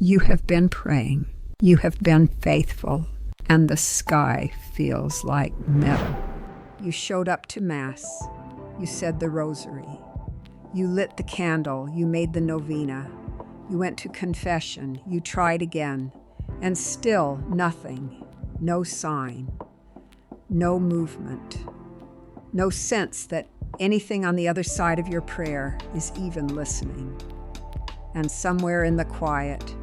You have been praying. You have been faithful. And the sky feels like metal. You showed up to Mass. You said the rosary. You lit the candle. You made the novena. You went to confession. You tried again. And still nothing. No sign. No movement. No sense that anything on the other side of your prayer is even listening. And somewhere in the quiet,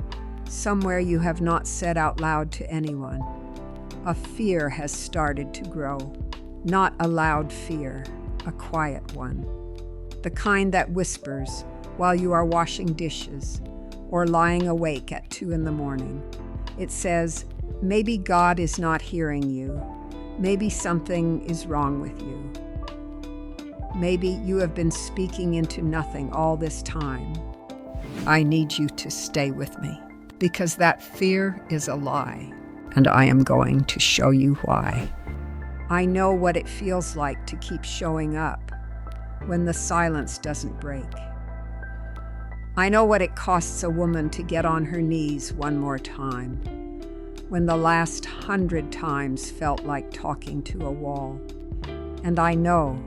somewhere you have not said out loud to anyone, a fear has started to grow. Not a loud fear, a quiet one. The kind that whispers while you are washing dishes or lying awake at 2 a.m. It says, maybe God is not hearing you. Maybe something is wrong with you. Maybe you have been speaking into nothing all this time. I need you to stay with me, because that fear is a lie, and I am going to show you why. I know what it feels like to keep showing up when the silence doesn't break. I know what it costs a woman to get on her knees one more time, when the last 100 times felt like talking to a wall. And I know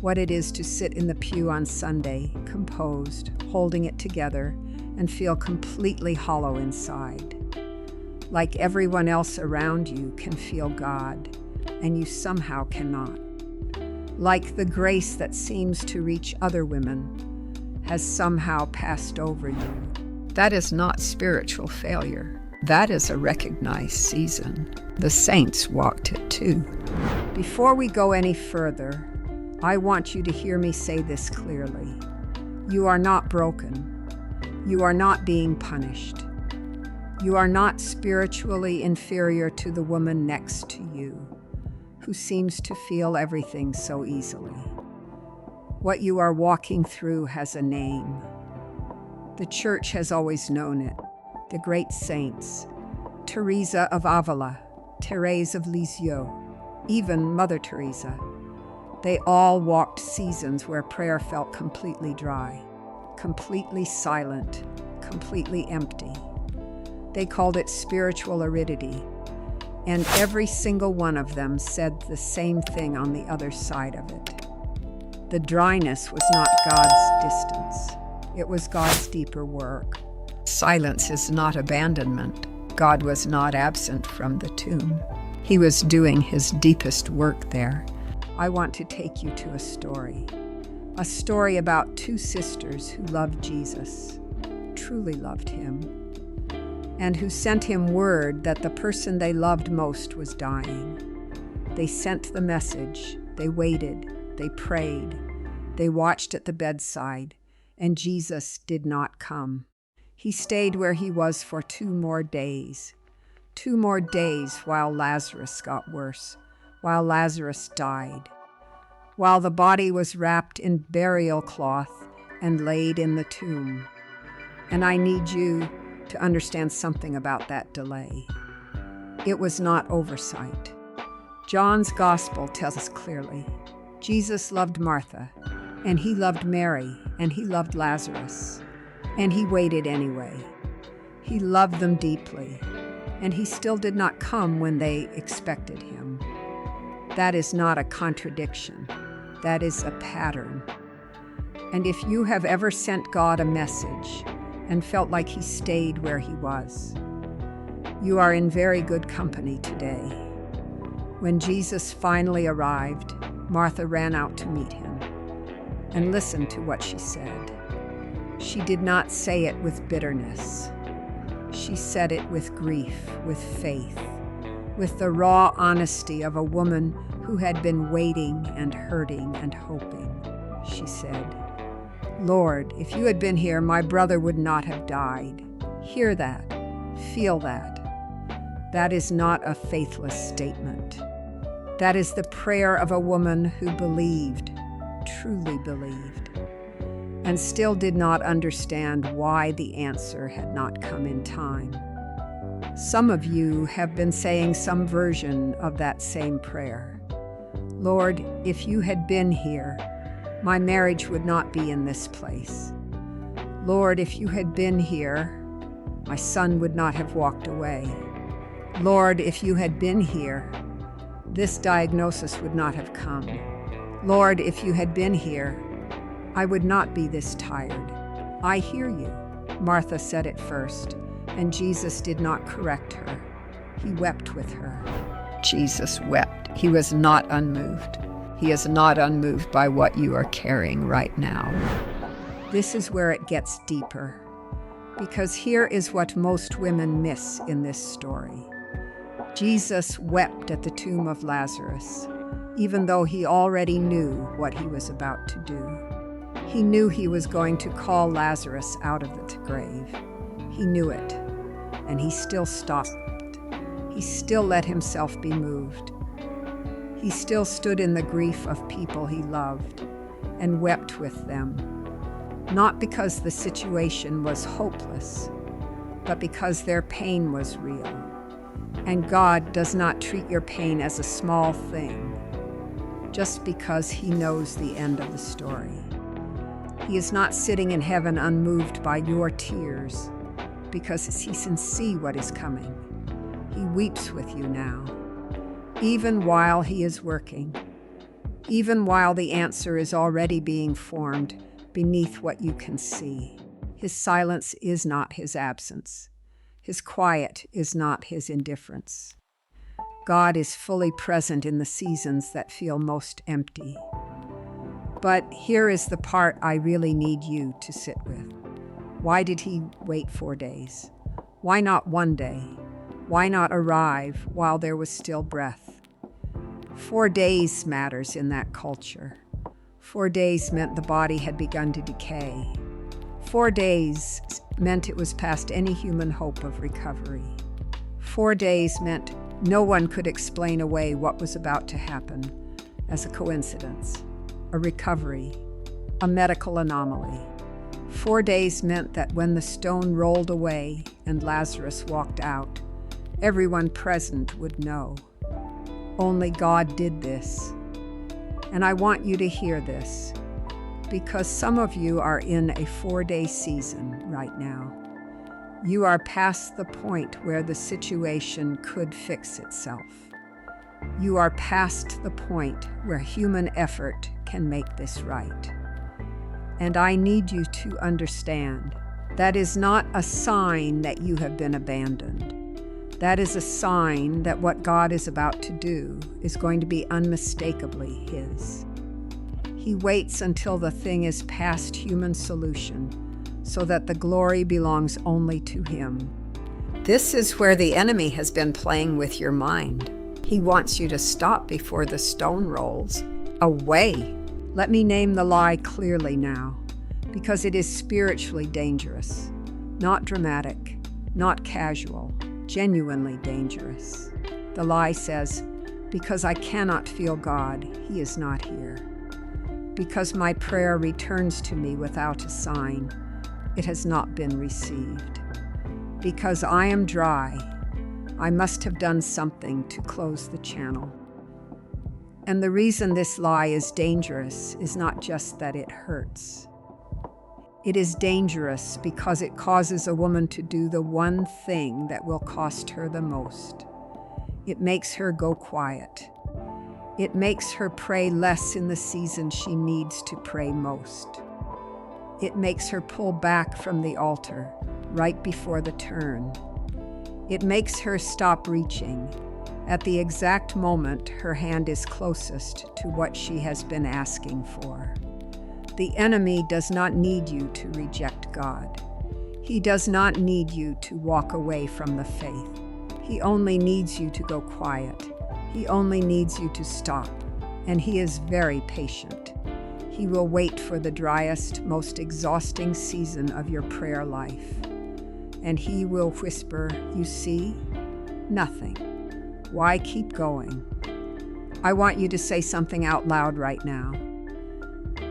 what it is to sit in the pew on Sunday, composed, holding it together, and feel completely hollow inside. Like everyone else around you can feel God, and you somehow cannot. Like the grace that seems to reach other women has somehow passed over you. That is not spiritual failure. That is a recognized season. The saints walked it too. Before we go any further, I want you to hear me say this clearly. You are not broken. You are not being punished. You are not spiritually inferior to the woman next to you, who seems to feel everything so easily. What you are walking through has a name. The church has always known it. The great saints, Teresa of Avila, Thérèse of Lisieux, even Mother Teresa. They all walked seasons where prayer felt completely dry, completely silent, completely empty. They called it spiritual aridity, and every single one of them said the same thing on the other side of it. The dryness was not God's distance. It was God's deeper work. Silence is not abandonment. God was not absent from the tomb. He was doing his deepest work there. I want to take you to a story about 2 sisters who loved Jesus, truly loved him, and who sent him word that the person they loved most was dying. They sent the message, they waited, they prayed, they watched at the bedside, and Jesus did not come. He stayed where he was for 2 more days. 2 more days while Lazarus got worse, while Lazarus died, while the body was wrapped in burial cloth and laid in the tomb. And I need you to understand something about that delay. It was not oversight. John's gospel tells us clearly, Jesus loved Martha, and he loved Mary, and he loved Lazarus. And he waited anyway. He loved them deeply, and he still did not come when they expected him. That is not a contradiction. That is a pattern. And if you have ever sent God a message and felt like he stayed where he was, you are in very good company today. When Jesus finally arrived, Martha ran out to meet him. And listen to what she said. She did not say it with bitterness. She said it with grief, with faith, with the raw honesty of a woman who had been waiting and hurting and hoping. She said, Lord, if you had been here, my brother would not have died. Hear that. Feel that. That is not a faithless statement. That is the prayer of a woman who believed, truly believed, and still did not understand why the answer had not come in time. Some of you have been saying some version of that same prayer. Lord, if you had been here, my marriage would not be in this place. Lord, if you had been here, my son would not have walked away. Lord, if you had been here, this diagnosis would not have come. Lord, if you had been here, I would not be this tired. I hear you, Martha said at first, and Jesus did not correct her. He wept with her. Jesus wept. He was not unmoved. He is not unmoved by what you are carrying right now. This is where it gets deeper, because here is what most women miss in this story. Jesus wept at the tomb of Lazarus, even though he already knew what he was about to do. He knew he was going to call Lazarus out of the grave. He knew it, and he still stopped. He still let himself be moved. He still stood in the grief of people he loved and wept with them, not because the situation was hopeless, but because their pain was real. And God does not treat your pain as a small thing, just because he knows the end of the story. He is not sitting in heaven unmoved by your tears, because he can see what is coming. He weeps with you now, even while he is working, even while the answer is already being formed beneath what you can see. His silence is not his absence. His quiet is not his indifference. God is fully present in the seasons that feel most empty. But here is the part I really need you to sit with. Why did he wait 4 days? Why not 1 day? Why not arrive while there was still breath? 4 days matters in that culture. 4 days meant the body had begun to decay. 4 days meant it was past any human hope of recovery. 4 days meant no one could explain away what was about to happen as a coincidence, a recovery, a medical anomaly. 4 days meant that when the stone rolled away and Lazarus walked out, everyone present would know. Only God did this. And I want you to hear this, because some of you are in a 4-day season right now. You are past the point where the situation could fix itself. You are past the point where human effort can make this right. And I need you to understand that is not a sign that you have been abandoned. That is a sign that what God is about to do is going to be unmistakably his. He waits until the thing is past human solution, so that the glory belongs only to him. This is where the enemy has been playing with your mind. He wants you to stop before the stone rolls away. Let me name the lie clearly now, because it is spiritually dangerous, not dramatic, not casual, genuinely dangerous. The lie says, because I cannot feel God, he is not here. Because my prayer returns to me without a sign, it has not been received. Because I am dry, I must have done something to close the channel. And the reason this lie is dangerous is not just that it hurts. It is dangerous because it causes a woman to do the one thing that will cost her the most. It makes her go quiet. It makes her pray less in the season she needs to pray most. It makes her pull back from the altar right before the turn. It makes her stop reaching at the exact moment her hand is closest to what she has been asking for. The enemy does not need you to reject God. He does not need you to walk away from the faith. He only needs you to go quiet. He only needs you to stop, and he is very patient. He will wait for the driest, most exhausting season of your prayer life. And he will whisper, "You see? Nothing. Why keep going?" I want you to say something out loud right now.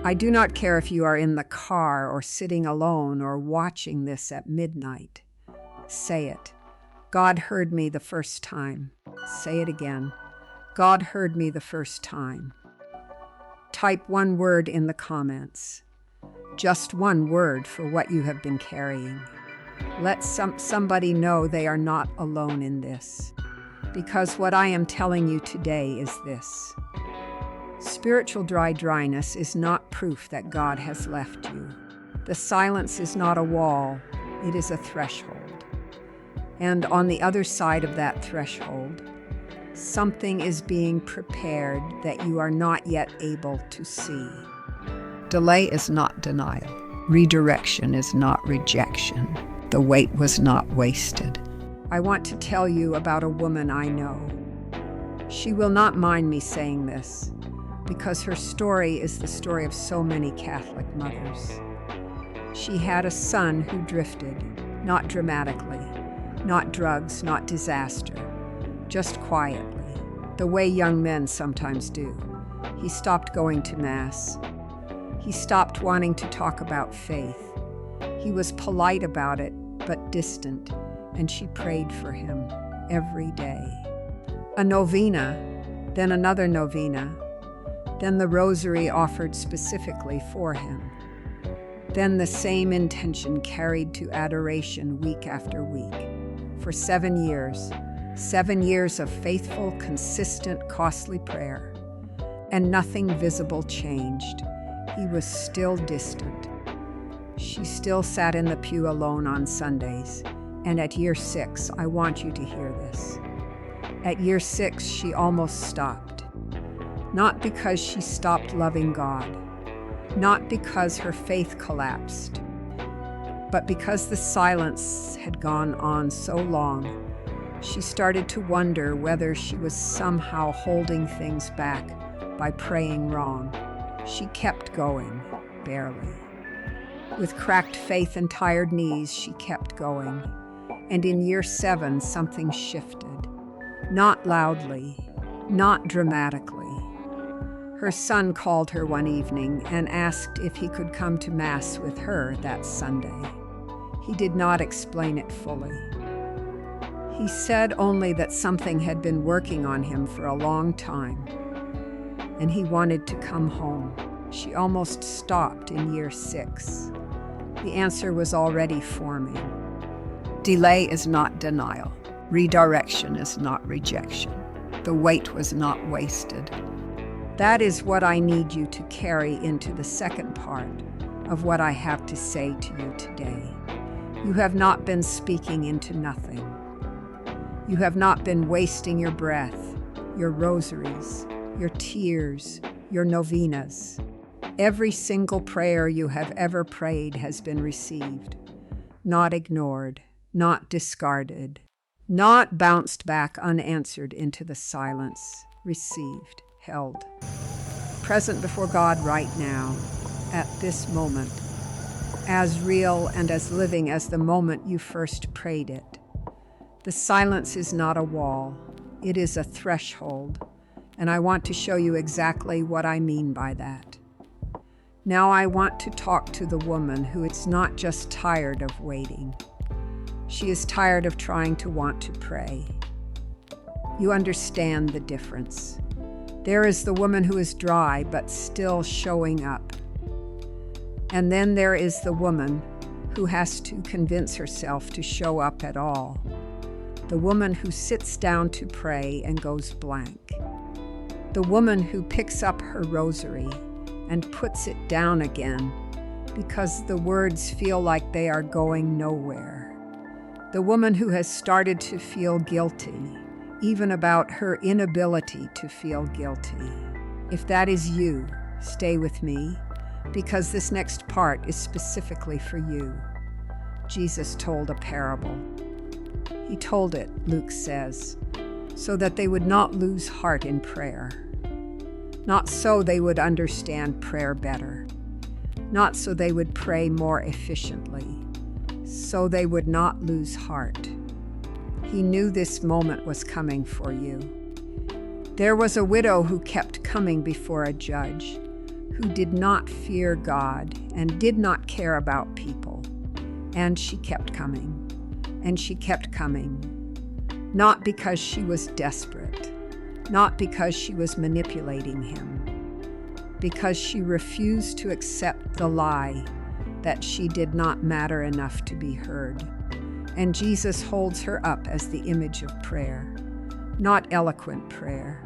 I do not care if you are in the car or sitting alone or watching this at midnight. Say it. God heard me the first time. Say it again. God heard me the first time. Type one word in the comments. Just one word for what you have been carrying. Let somebody know they are not alone in this. Because what I am telling you today is this. Spiritual dryness is not proof that God has left you. The silence is not a wall, it is a threshold. And on the other side of that threshold, something is being prepared that you are not yet able to see. Delay is not denial. Redirection is not rejection. The wait was not wasted. I want to tell you about a woman I know. She will not mind me saying this, because her story is the story of so many Catholic mothers. She had a son who drifted, not dramatically, not drugs, not disaster, just quietly, the way young men sometimes do. He stopped going to Mass. He stopped wanting to talk about faith. He was polite about it, but distant, and she prayed for him every day. A novena, then another novena, then the rosary offered specifically for him. Then the same intention carried to adoration week after week. For 7 years, 7 years of faithful, consistent, costly prayer. And nothing visible changed. He was still distant. She still sat in the pew alone on Sundays. And at year 6, I want you to hear this. At year 6, she almost stopped. Not because she stopped loving God, not because her faith collapsed, but because the silence had gone on so long, she started to wonder whether she was somehow holding things back by praying wrong. She kept going, barely. With cracked faith and tired knees, she kept going. And in year 7, something shifted. Not loudly, not dramatically. Her son called her one evening and asked if he could come to Mass with her that Sunday. He did not explain it fully. He said only that something had been working on him for a long time, and he wanted to come home. She almost stopped in year 6. The answer was already forming. Delay is not denial. Redirection is not rejection. The wait was not wasted. That is what I need you to carry into the second part of what I have to say to you today. You have not been speaking into nothing. You have not been wasting your breath, your rosaries, your tears, your novenas. Every single prayer you have ever prayed has been received, not ignored, not discarded, not bounced back unanswered into the silence, received, held. Present before God right now, at this moment, as real and as living as the moment you first prayed it. The silence is not a wall, it is a threshold, and I want to show you exactly what I mean by that. Now I want to talk to the woman who is not just tired of waiting. She is tired of trying to want to pray. You understand the difference. There is the woman who is dry but still showing up. And then there is the woman who has to convince herself to show up at all. The woman who sits down to pray and goes blank. The woman who picks up her rosary and puts it down again because the words feel like they are going nowhere. The woman who has started to feel guilty, even about her inability to feel guilty. If that is you, stay with me, because this next part is specifically for you. Jesus told a parable. He told it, Luke says, so that they would not lose heart in prayer. Not so they would understand prayer better. Not so they would pray more efficiently. So they would not lose heart. He knew this moment was coming for you. There was a widow who kept coming before a judge, who did not fear God and did not care about people. And she kept coming, and she kept coming. Not because she was desperate, not because she was manipulating him, because she refused to accept the lie that she did not matter enough to be heard. And Jesus holds her up as the image of prayer. Not eloquent prayer,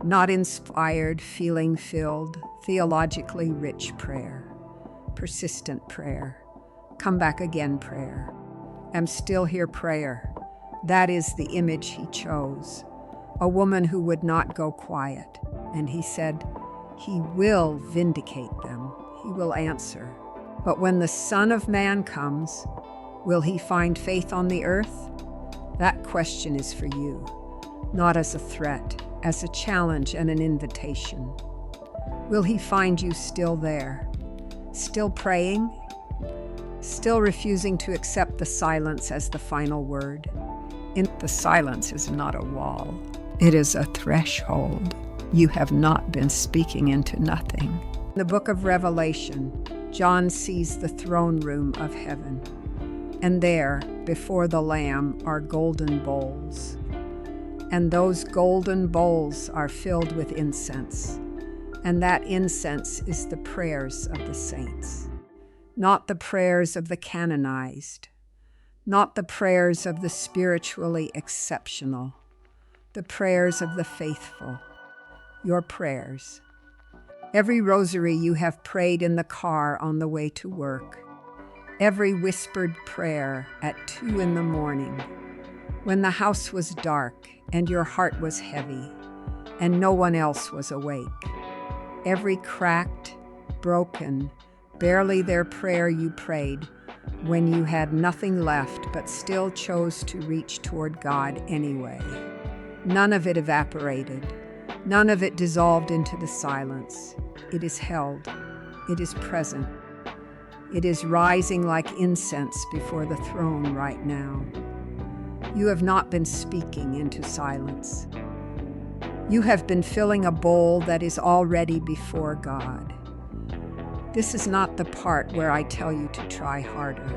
not inspired, feeling-filled, theologically rich prayer. Persistent prayer. Come back again prayer. Am still here prayer. That is the image he chose. A woman who would not go quiet. And he said, he will vindicate them. He will answer. But when the Son of Man comes, will he find faith on the earth? That question is for you, not as a threat, as a challenge and an invitation. Will he find you still there, still praying, still refusing to accept the silence as the final word? The silence is not a wall. It is a threshold. You have not been speaking into nothing. In the book of Revelation, John sees the throne room of heaven. And there, before the Lamb, are golden bowls. And those golden bowls are filled with incense. And that incense is the prayers of the saints. Not the prayers of the canonized. Not the prayers of the spiritually exceptional. The prayers of the faithful. Your prayers. Every rosary you have prayed in the car on the way to work. Every whispered prayer at 2 a.m, when the house was dark and your heart was heavy and no one else was awake. Every cracked, broken, barely there prayer you prayed when you had nothing left but still chose to reach toward God anyway. None of it evaporated. None of it dissolved into the silence. It is held. It is present. It is rising like incense before the throne right now. You have not been speaking into silence. You have been filling a bowl that is already before God. This is not the part where I tell you to try harder.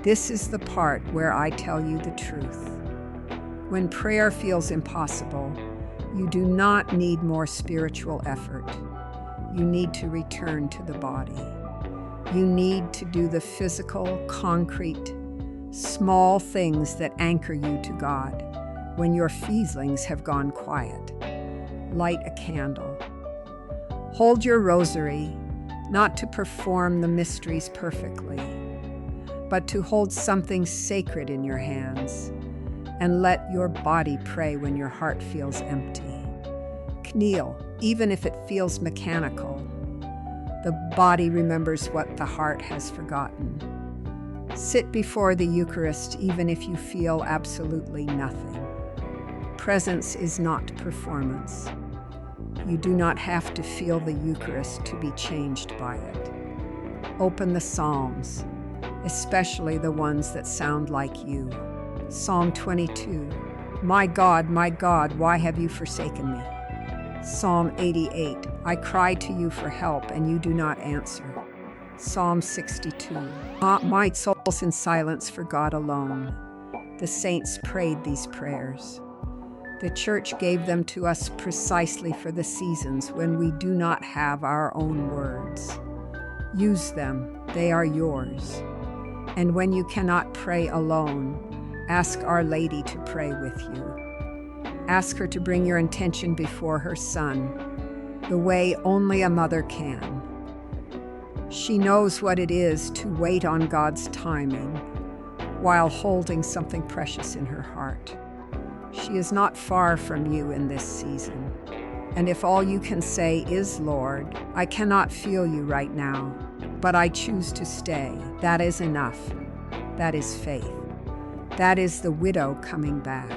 This is the part where I tell you the truth. When prayer feels impossible, you do not need more spiritual effort. You need to return to the body. You need to do the physical, concrete, small things that anchor you to God when your feelings have gone quiet. Light a candle. Hold your rosary, not to perform the mysteries perfectly, but to hold something sacred in your hands and let your body pray when your heart feels empty. Kneel, even if it feels mechanical. The body remembers what the heart has forgotten. Sit before the Eucharist even if you feel absolutely nothing. Presence is not performance. You do not have to feel the Eucharist to be changed by it. Open the Psalms, especially the ones that sound like you. Psalm 22, my God, why have you forsaken me? Psalm 88, I cry to you for help and you do not answer. Psalm 62, my soul's in silence for God alone. The saints prayed these prayers. The Church gave them to us precisely for the seasons when we do not have our own words. Use them, they are yours. And when you cannot pray alone, ask Our Lady to pray with you. Ask her to bring your intention before her Son, the way only a mother can. She knows what it is to wait on God's timing while holding something precious in her heart. She is not far from you in this season. And if all you can say is, Lord, I cannot feel you right now, but I choose to stay, that is enough. That is faith. That is the widow coming back.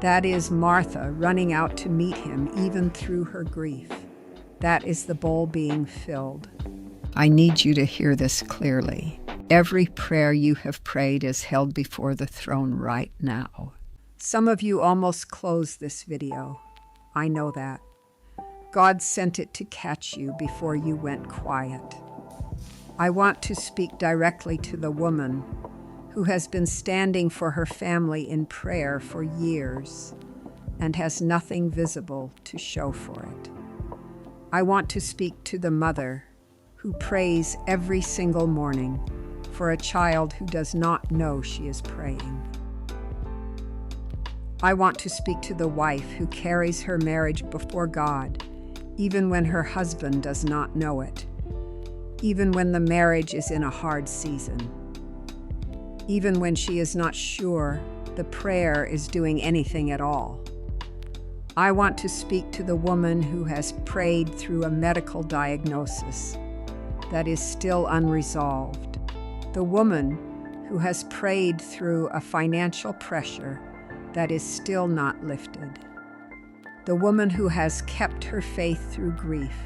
That is Martha running out to meet him even through her grief. That is the bowl being filled. I need you to hear this clearly. Every prayer you have prayed is held before the throne right now. Some of you almost closed this video. I know that. God sent it to catch you before you went quiet. I want to speak directly to the woman who has been standing for her family in prayer for years and has nothing visible to show for it. I want to speak to the mother who prays every single morning for a child who does not know she is praying. I want to speak to the wife who carries her marriage before God, even when her husband does not know it, even when the marriage is in a hard season, even when she is not sure the prayer is doing anything at all. I want to speak to the woman who has prayed through a medical diagnosis that is still unresolved, the woman who has prayed through a financial pressure that is still not lifted, the woman who has kept her faith through grief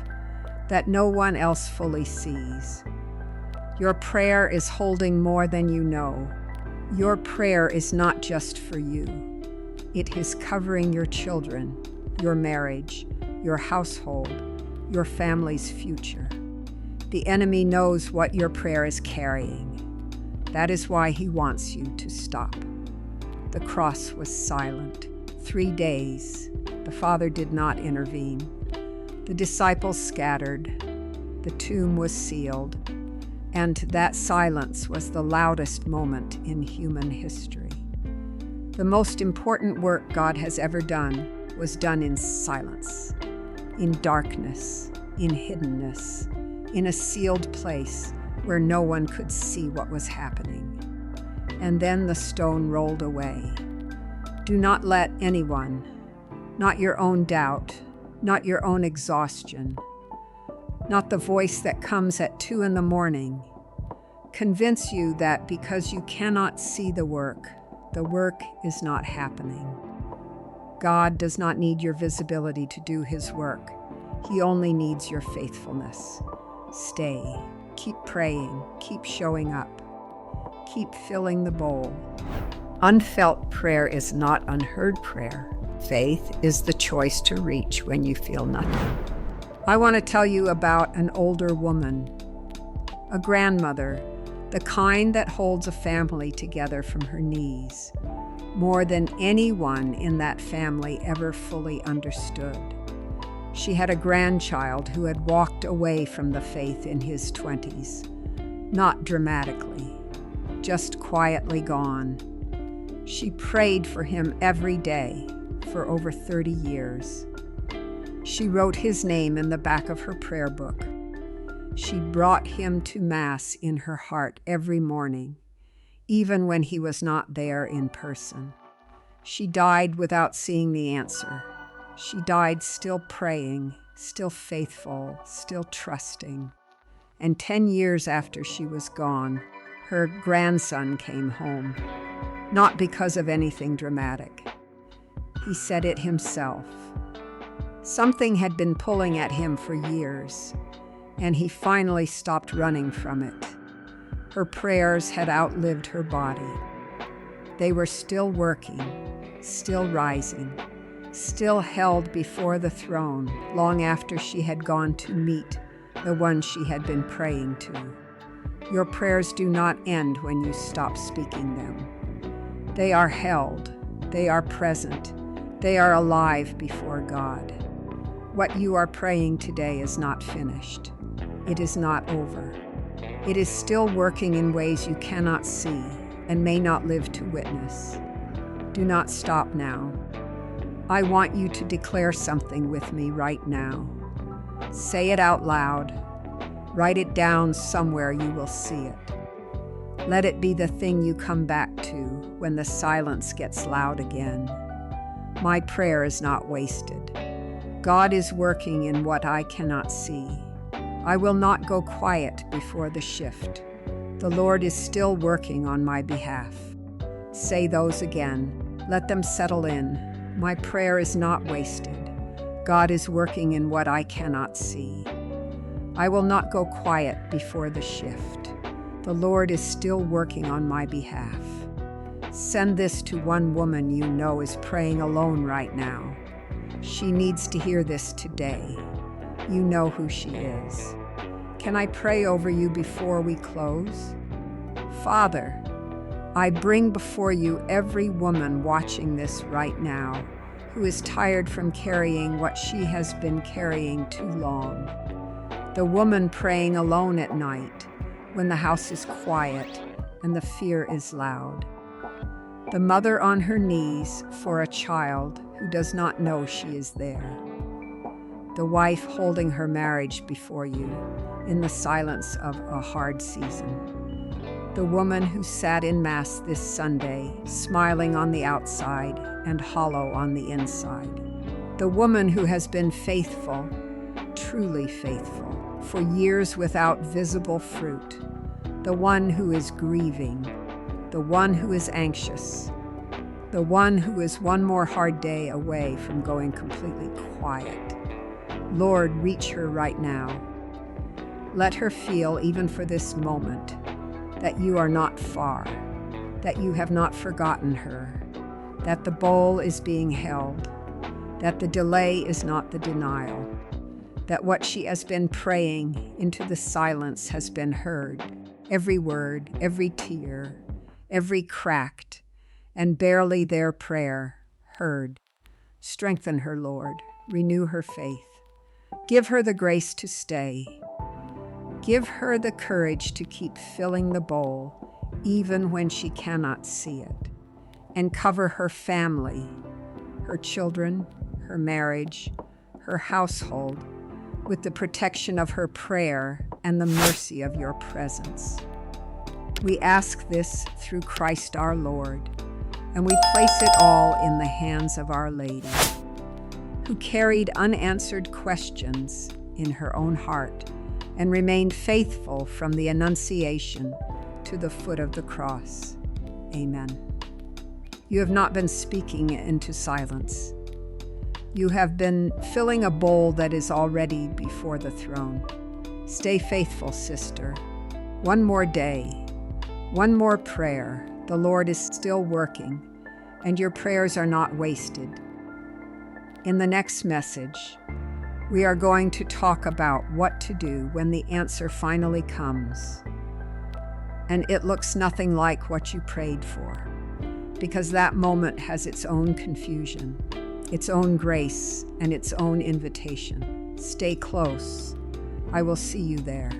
that no one else fully sees. Your prayer is holding more than you know. Your prayer is not just for you. It is covering your children, your marriage, your household, your family's future. The enemy knows what your prayer is carrying. That is why he wants you to stop. The cross was silent. 3 days. The Father did not intervene. The disciples scattered. The tomb was sealed. And that silence was the loudest moment in human history. The most important work God has ever done was done in silence, in darkness, in hiddenness, in a sealed place where no one could see what was happening. And then the stone rolled away. Do not let anyone, not your own doubt, not your own exhaustion, not the voice that comes at 2 a.m, convince you that because you cannot see the work is not happening. God does not need your visibility to do his work. He only needs your faithfulness. Stay, keep praying, keep showing up, keep filling the bowl. Unfelt prayer is not unheard prayer. Faith is the choice to reach when you feel nothing. I want to tell you about an older woman, a grandmother, the kind that holds a family together from her knees, more than anyone in that family ever fully understood. She had a grandchild who had walked away from the faith in his 20s, not dramatically, just quietly gone. She prayed for him every day for over 30 years. She wrote his name in the back of her prayer book. She brought him to Mass in her heart every morning, even when he was not there in person. She died without seeing the answer. She died still praying, still faithful, still trusting. And 10 years after she was gone, her grandson came home, not because of anything dramatic. He said it himself. Something had been pulling at him for years, and he finally stopped running from it. Her prayers had outlived her body. They were still working, still rising, still held before the throne long after she had gone to meet the one she had been praying to. Your prayers do not end when you stop speaking them. They are held, they are present, they are alive before God. What you are praying today is not finished. It is not over. It is still working in ways you cannot see and may not live to witness. Do not stop now. I want you to declare something with me right now. Say it out loud. Write it down somewhere you will see it. Let it be the thing you come back to when the silence gets loud again. My prayer is not wasted. God is working in what I cannot see. I will not go quiet before the shift. The Lord is still working on my behalf. Say those again. Let them settle in. My prayer is not wasted. God is working in what I cannot see. I will not go quiet before the shift. The Lord is still working on my behalf. Send this to one woman you know is praying alone right now. She needs to hear this today. You know who she is. Can I pray over you before we close? Father, I bring before you every woman watching this right now who is tired from carrying what she has been carrying too long. The woman praying alone at night, when the house is quiet and the fear is loud. The mother on her knees for a child who does not know she is there. The wife holding her marriage before you in the silence of a hard season. The woman who sat in Mass this Sunday, smiling on the outside and hollow on the inside. The woman who has been faithful, truly faithful, for years without visible fruit. The one who is grieving, the one who is anxious, the one who is one more hard day away from going completely quiet. Lord, reach her right now. Let her feel, even for this moment, that you are not far, that you have not forgotten her, that the bowl is being held, that the delay is not the denial, that what she has been praying into the silence has been heard, every word, every tear, every cracked and barely there prayer heard. Strengthen her, Lord. Renew her faith. Give her the grace to stay. Give her the courage to keep filling the bowl, even when she cannot see it. And cover her family, her children, her marriage, her household, with the protection of her prayer and the mercy of your presence. We ask this through Christ our Lord, and we place it all in the hands of Our Lady, who carried unanswered questions in her own heart and remained faithful from the Annunciation to the foot of the cross. Amen. You have not been speaking into silence. You have been filling a bowl that is already before the throne. Stay faithful, sister. One more day, one more prayer. The Lord is still working, and your prayers are not wasted. In the next message, we are going to talk about what to do when the answer finally comes, and it looks nothing like what you prayed for, because that moment has its own confusion, its own grace, and its own invitation. Stay close. I will see you there.